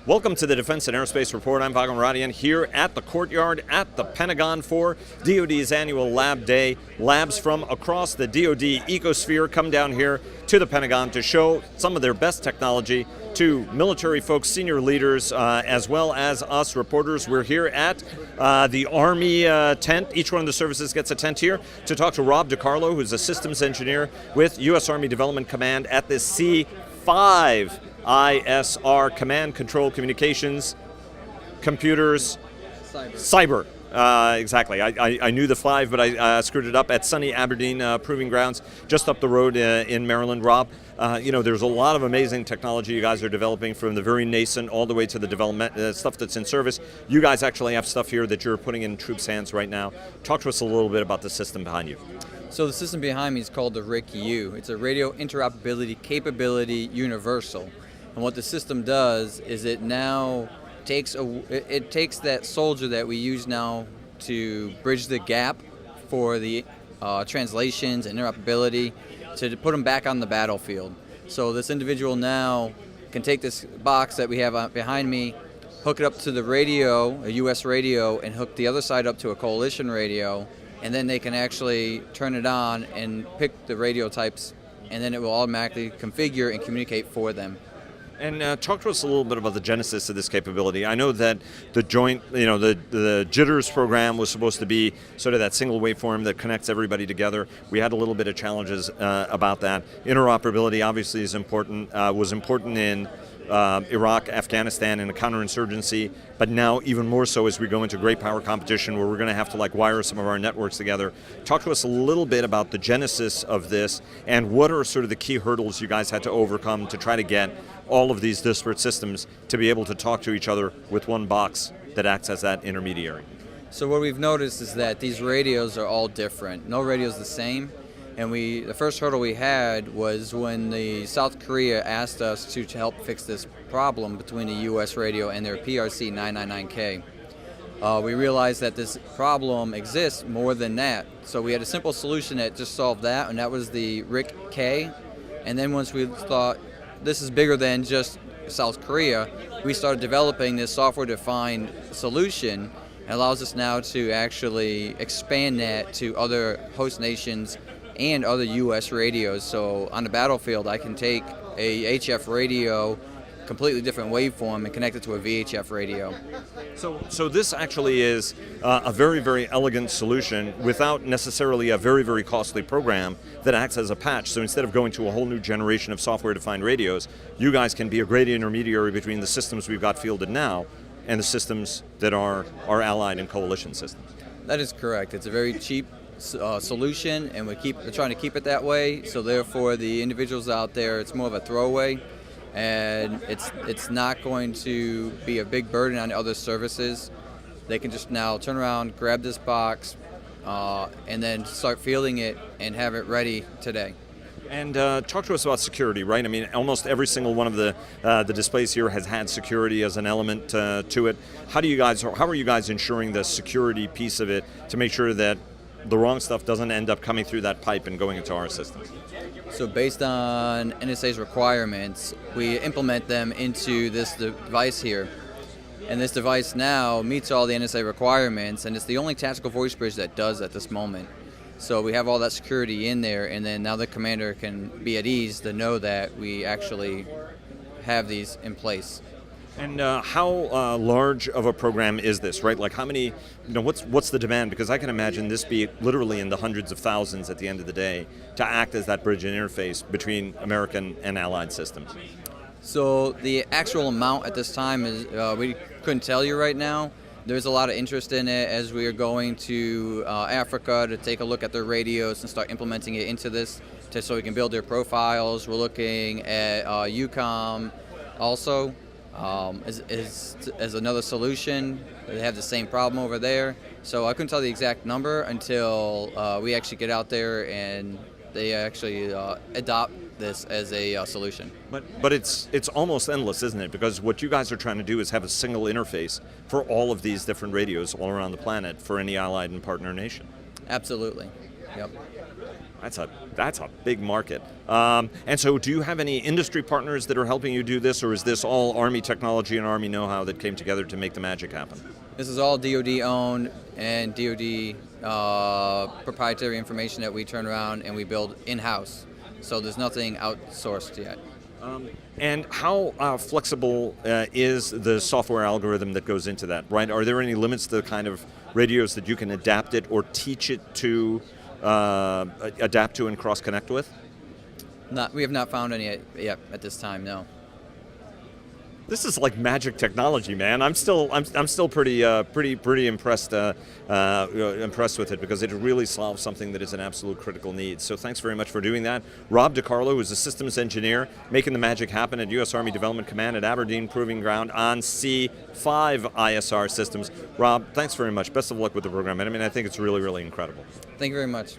Welcome to the Defense and Aerospace Report. I'm Vago Muradian here at the courtyard at the Pentagon for DoD's annual Lab Day. Labs from across the DoD ecosphere come down here to the Pentagon to show some of their best technology to military folks, senior leaders, as well as us reporters. We're here at the Army tent. Each one of the services gets a tent here to talk to Rob DiCarlo, who's a systems engineer with U.S. Army Development Command at the C5 ISR, Command, Control, Communications, Computers, Cyber. Exactly. I knew the 5, but I screwed it up at sunny Aberdeen Proving Grounds, just up the road in Maryland. Rob, there's a lot of amazing technology you guys are developing, from the very nascent all the way to the development stuff that's in service. You guys actually have stuff here that you're putting in troops' hands right now. Talk to us a little bit about the system behind you. So the system behind me is called the RIC-U. It's a Radio Interoperability Capability Universal. And what the system does is it now takes that soldier that we use now to bridge the gap for the translations and interoperability to put them back on the battlefield. So this individual now can take this box that we have behind me, hook it up to the radio, a U.S. radio, and hook the other side up to a coalition radio, and then they can actually turn it on and pick the radio types, and then it will automatically configure and communicate for them. And talk to us a little bit about the genesis of this capability. I know that the joint, the Jitters program was supposed to be sort of that single waveform that connects everybody together. We had a little bit of challenges about that. Interoperability obviously is important, was important in Iraq, Afghanistan, and a counterinsurgency, but now even more so as we go into great power competition where we're going to have to wire some of our networks together. Talk to us a little bit about the genesis of this and what are sort of the key hurdles you guys had to overcome to try to get all of these disparate systems to be able to talk to each other with one box that acts as that intermediary. So what we've noticed is that these radios are all different. No radio is the same. And the first hurdle we had was when the South Korea asked us to help fix this problem between the U.S. radio and their PRC 999K. We realized that this problem exists more than that. So we had a simple solution that just solved that, and that was the RIC-K. And then once we thought, this is bigger than just South Korea, we started developing this software-defined solution. It allows us now to actually expand that to other host nations and other U.S. radios. So on the battlefield, I can take a HF radio, completely different waveform, and connect it to a VHF radio. So this actually is a very, very elegant solution without necessarily a very, very costly program that acts as a patch. So instead of going to a whole new generation of software-defined radios, you guys can be a great intermediary between the systems we've got fielded now and the systems that are our allied and coalition systems. That is correct. It's a very cheap solution, and we're trying to keep it that way. So therefore, the individuals out there, it's more of a throwaway, and it's not going to be a big burden on other services. They can just now turn around, grab this box, and then start fielding it and have it ready today. And talk to us about security, right? I mean, almost every single one of the displays here has had security as an element to it. How are you guys ensuring the security piece of it to make sure that the wrong stuff doesn't end up coming through that pipe and going into our systems? So based on NSA's requirements, we implement them into this device here. And this device now meets all the NSA requirements, and it's the only tactical voice bridge that does at this moment. So we have all that security in there, and then now the commander can be at ease to know that we actually have these in place. And how large of a program is this, right? Like how many, what's the demand? Because I can imagine this be literally in the hundreds of thousands at the end of the day to act as that bridge and interface between American and allied systems. So the actual amount at this time is, we couldn't tell you right now. There's a lot of interest in it as we are going to Africa to take a look at their radios and start implementing it into this so we can build their profiles. We're looking at EUCOM also. As another solution. They have the same problem over there. So I couldn't tell the exact number until we actually get out there and they actually adopt this as a solution. But it's almost endless, isn't it? Because what you guys are trying to do is have a single interface for all of these different radios all around the planet for any allied and partner nation. Absolutely. Yep. That's a big market. And so do you have any industry partners that are helping you do this, or is this all Army technology and Army know-how that came together to make the magic happen? This is all DoD owned and DoD proprietary information that we turn around and we build in-house. So there's nothing outsourced yet. And how flexible is the software algorithm that goes into that, right? Are there any limits to the kind of radios that you can adapt it or teach it to adapt to and cross-connect with? We have not found any yet at this time, no. This is like magic technology, man. I'm still pretty impressed impressed with it, because it really solves something that is an absolute critical need. So thanks very much for doing that. Rob DiCarlo, who's a systems engineer making the magic happen at U.S. Army Development Command at Aberdeen Proving Ground on C5 ISR systems. Rob, thanks very much. Best of luck with the program. I mean, I think it's really, really incredible. Thank you very much.